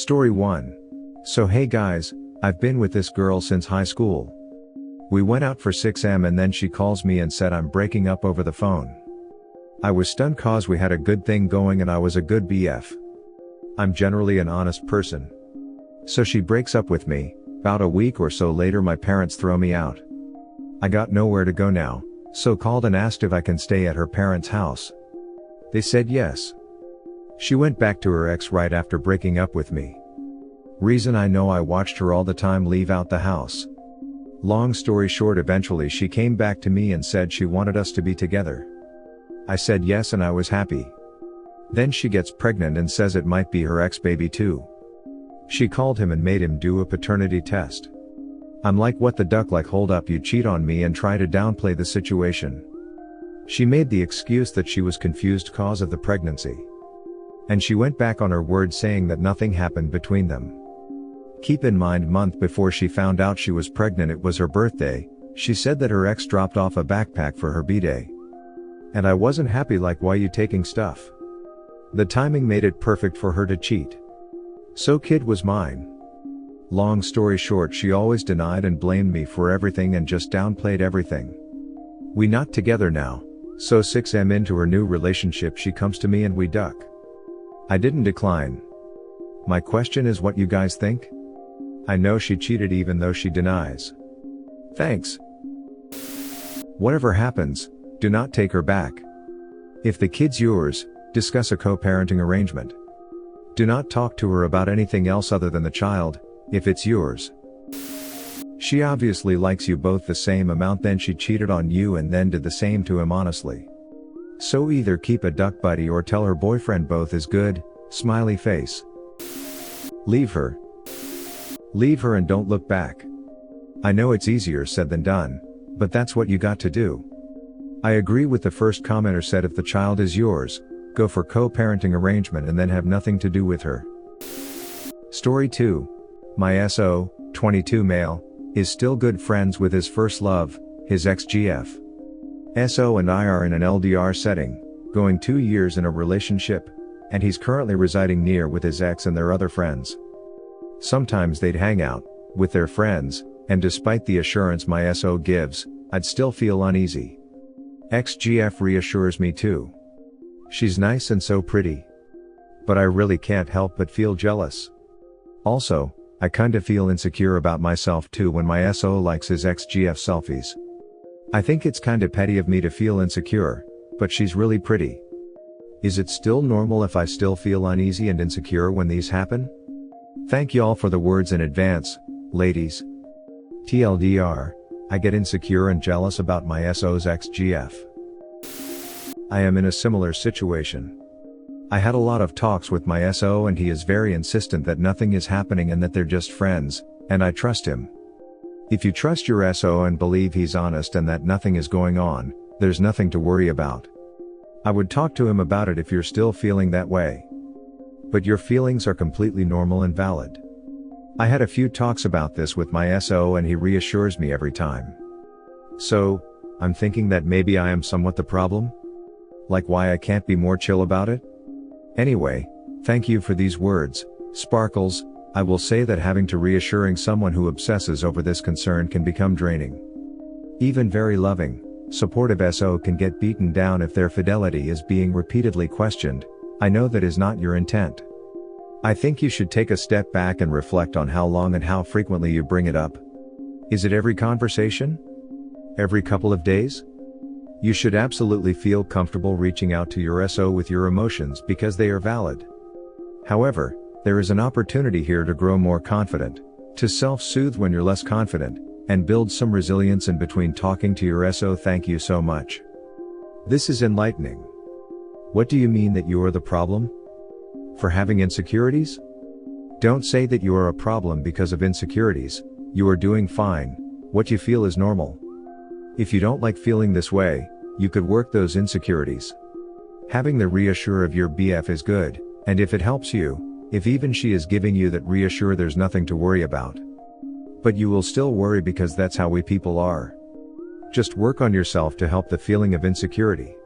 Story 1. So hey guys, I've been with this girl since high school. We went out for 6am and then she calls me and said I'm breaking up over the phone. I was stunned cause we had a good thing going and I was a good BF. I'm generally an honest person. So she breaks up with me. About a week or so later my parents throw me out. I got nowhere to go now, so called and asked if I can stay at her parents' house. They said yes. She went back to her ex right after breaking up with me. Reason I know I watched her all the time leave out the house. Long story short, eventually she came back to me and said she wanted us to be together. I said yes and I was happy. Then she gets pregnant and says it might be her ex-baby too. She called him and made him do a paternity test. I'm like, what the duck, like, hold up, you cheat on me, and try to downplay the situation. She made the excuse that she was confused cause of the pregnancy. And she went back on her word saying that nothing happened between them. Keep in mind, month before she found out she was pregnant, it was her birthday. She said that her ex dropped off a backpack for her b-day. And I wasn't happy, like, why you taking stuff? The timing made it perfect for her to cheat. So kid was mine. Long story short, she always denied and blamed me for everything and just downplayed everything. We not together now, so 6am into her new relationship she comes to me and we duck. I didn't decline. My question is, what you guys think? I know she cheated even though she denies. Thanks. Whatever happens, do not take her back. If the kid's yours, discuss a co-parenting arrangement. Do not talk to her about anything else other than the child, if it's yours. She obviously likes you both the same amount, then she cheated on you and then did the same to him honestly. So either keep a duck buddy or tell her boyfriend both is good, smiley face. Leave her. Leave her and don't look back. I know it's easier said than done, but that's what you got to do. I agree with the first commenter said if the child is yours, go for co-parenting arrangement and then have nothing to do with her. Story 2. My SO, 22 male, is still good friends with his first love, his exgf. SO and I are in an LDR setting, going 2 years in a relationship, and he's currently residing near with his ex and their other friends. Sometimes they'd hang out with their friends, and despite the assurance my SO gives, I'd still feel uneasy. XGF reassures me too. She's nice and so pretty. But I really can't help but feel jealous. Also, I kinda feel insecure about myself too when my SO likes his XGF selfies. I think it's kinda petty of me to feel insecure, but she's really pretty. Is it still normal if I still feel uneasy and insecure when these happen? Thank y'all for the words in advance, ladies. TLDR, I get insecure and jealous about my SO's XGF. I am in a similar situation. I had a lot of talks with my SO and he is very insistent that nothing is happening and that they're just friends, and I trust him. If you trust your SO and believe he's honest and that nothing is going on, there's nothing to worry about. I would talk to him about it if you're still feeling that way. But your feelings are completely normal and valid. I had a few talks about this with my SO and he reassures me every time. So, I'm thinking that maybe I am somewhat the problem? Like why I can't be more chill about it? Anyway, thank you for these words, Sparkles. I will say that having to reassuring someone who obsesses over this concern can become draining. Even very loving, supportive SO can get beaten down if their fidelity is being repeatedly questioned. I know that is not your intent. I think you should take a step back and reflect on how long and how frequently you bring it up. Is it every conversation? Every couple of days? You should absolutely feel comfortable reaching out to your SO with your emotions because they are valid. However, there is an opportunity here to grow more confident, to self-soothe when you're less confident, and build some resilience in between talking to your SO. Thank you so much. This is enlightening. What do you mean that you are the problem? For having insecurities? Don't say that you are a problem because of insecurities. You are doing fine. What you feel is normal. If you don't like feeling this way, you could work those insecurities. Having the reassure of your BF is good, and if it helps you, if even she is giving you that reassure, there's nothing to worry about. But you will still worry because that's how we people are. Just work on yourself to help the feeling of insecurity.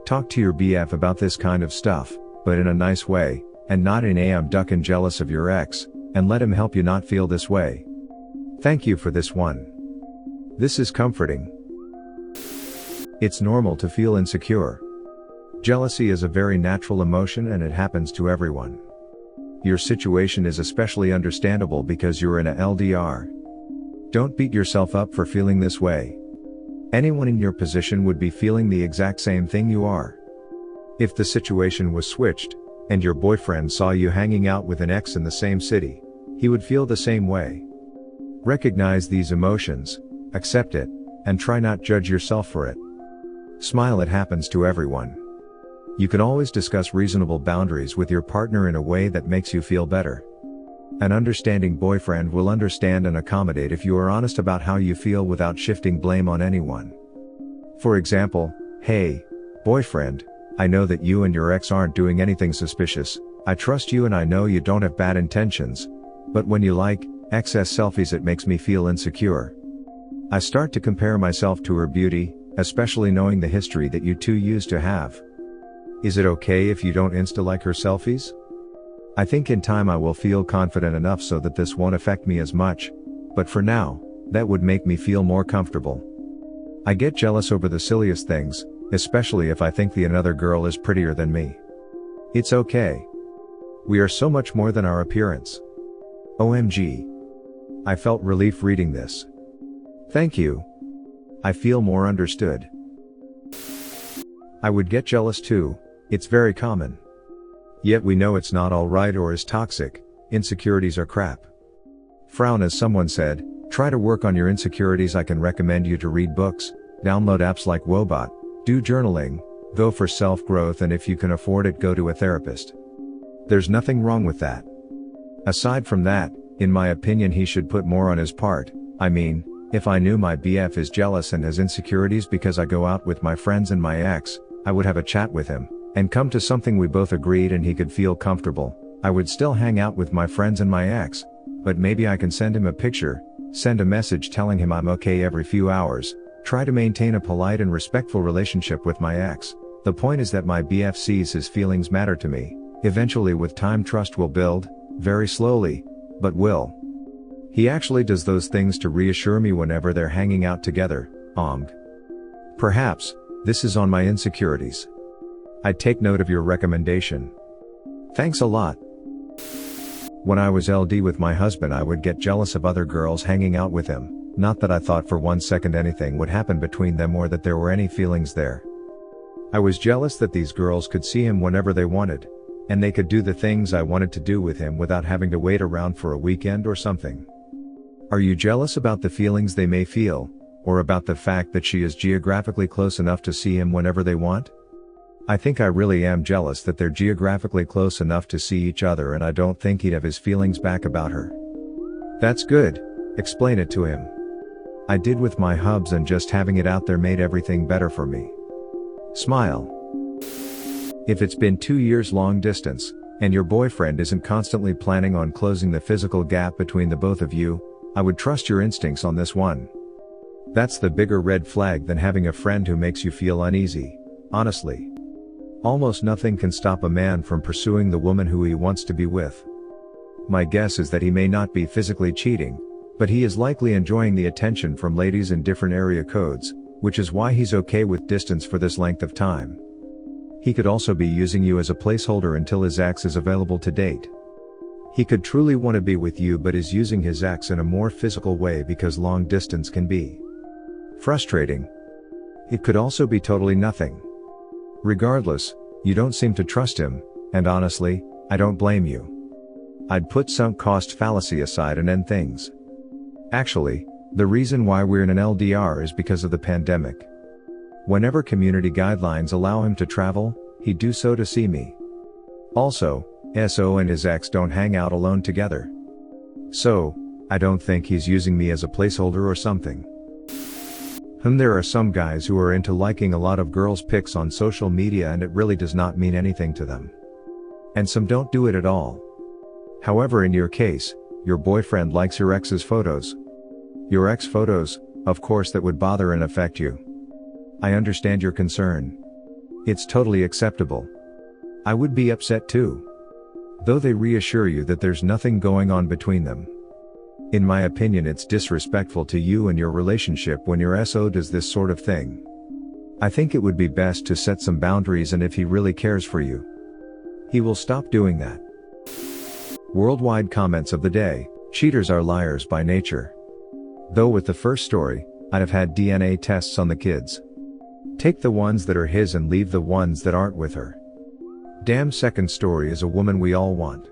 Talk to your BF about this kind of stuff, but in a nice way, and not in I'm ducking jealous of your ex, and let him help you not feel this way. Thank you for this one. This is comforting. It's normal to feel insecure. Jealousy is a very natural emotion and it happens to everyone. Your situation is especially understandable because you're in a LDR. Don't beat yourself up for feeling this way. Anyone in your position would be feeling the exact same thing you are. If the situation was switched, and your boyfriend saw you hanging out with an ex in the same city, he would feel the same way. Recognize these emotions, accept it, and try not judge yourself for it. Smile, it happens to everyone. You can always discuss reasonable boundaries with your partner in a way that makes you feel better. An understanding boyfriend will understand and accommodate if you are honest about how you feel without shifting blame on anyone. For example, "Hey, boyfriend, I know that you and your ex aren't doing anything suspicious. I trust you and I know you don't have bad intentions. But when you like excess selfies, it makes me feel insecure. I start to compare myself to her beauty, especially knowing the history that you two used to have. Is it okay if you don't insta-like her selfies? I think in time I will feel confident enough so that this won't affect me as much, but for now, that would make me feel more comfortable. I get jealous over the silliest things, especially if I think the another girl is prettier than me. It's okay. We are so much more than our appearance. OMG. I felt relief reading this. Thank you. I feel more understood. I would get jealous too, it's very common. Yet we know it's not alright or is toxic. Insecurities are crap. Frown, as someone said, try to work on your insecurities. I can recommend you to read books, download apps like Wobot, do journaling, go for self-growth, and if you can afford it, go to a therapist. There's nothing wrong with that. Aside from that, in my opinion, he should put more on his part. I mean, if I knew my BF is jealous and has insecurities because I go out with my friends and my ex, I would have a chat with him, and come to something we both agreed and he could feel comfortable. I would still hang out with my friends and my ex, but maybe I can send him a picture, send a message telling him I'm okay every few hours, try to maintain a polite and respectful relationship with my ex. The point is that my BF sees his feelings matter to me. Eventually, with time, trust will build, very slowly, but will. He actually does those things to reassure me whenever they're hanging out together. Perhaps this is on my insecurities. I'd take note of your recommendation. Thanks a lot. When I was LD with my husband, I would get jealous of other girls hanging out with him. Not that I thought for 1 second anything would happen between them or that there were any feelings there. I was jealous that these girls could see him whenever they wanted, and they could do the things I wanted to do with him without having to wait around for a weekend or something. Are you jealous about the feelings they may feel, or about the fact that she is geographically close enough to see him whenever they want? I think I really am jealous that they're geographically close enough to see each other, and I don't think he'd have his feelings back about her. That's good, explain it to him. I did with my hubs, and just having it out there made everything better for me. Smile. If it's been 2 years long distance, and your boyfriend isn't constantly planning on closing the physical gap between the both of you, I would trust your instincts on this one. That's the bigger red flag than having a friend who makes you feel uneasy, honestly. Almost nothing can stop a man from pursuing the woman who he wants to be with. My guess is that he may not be physically cheating, but he is likely enjoying the attention from ladies in different area codes, which is why he's okay with distance for this length of time. He could also be using you as a placeholder until his ex is available to date. He could truly want to be with you but is using his ex in a more physical way because long distance can be frustrating. It could also be totally nothing. Regardless, you don't seem to trust him, and honestly, I don't blame you. I'd put sunk cost fallacy aside and end things. Actually, the reason why we're in an LDR is because of the pandemic. Whenever community guidelines allow him to travel, he'd do so to see me. Also, SO and his ex don't hang out alone together. So, I don't think he's using me as a placeholder or something. There are some guys who are into liking a lot of girls' pics on social media and it really does not mean anything to them. And some don't do it at all. However, in your case, your boyfriend likes your ex's photos. Your ex photos, of course, that would bother and affect you. I understand your concern. It's totally acceptable. I would be upset too. though they reassure you that there's nothing going on between them. In my opinion, it's disrespectful to you and your relationship when your SO does this sort of thing. I think it would be best to set some boundaries, and if he really cares for you, he will stop doing that. Worldwide comments of the day: cheaters are liars by nature. Though with the first story, I'd have had DNA tests on the kids. Take the ones that are his and leave the ones that aren't with her. Damn, second story is a woman we all want.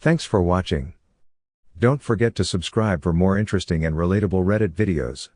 Thanks for watching. Don't forget to subscribe for more interesting and relatable Reddit videos.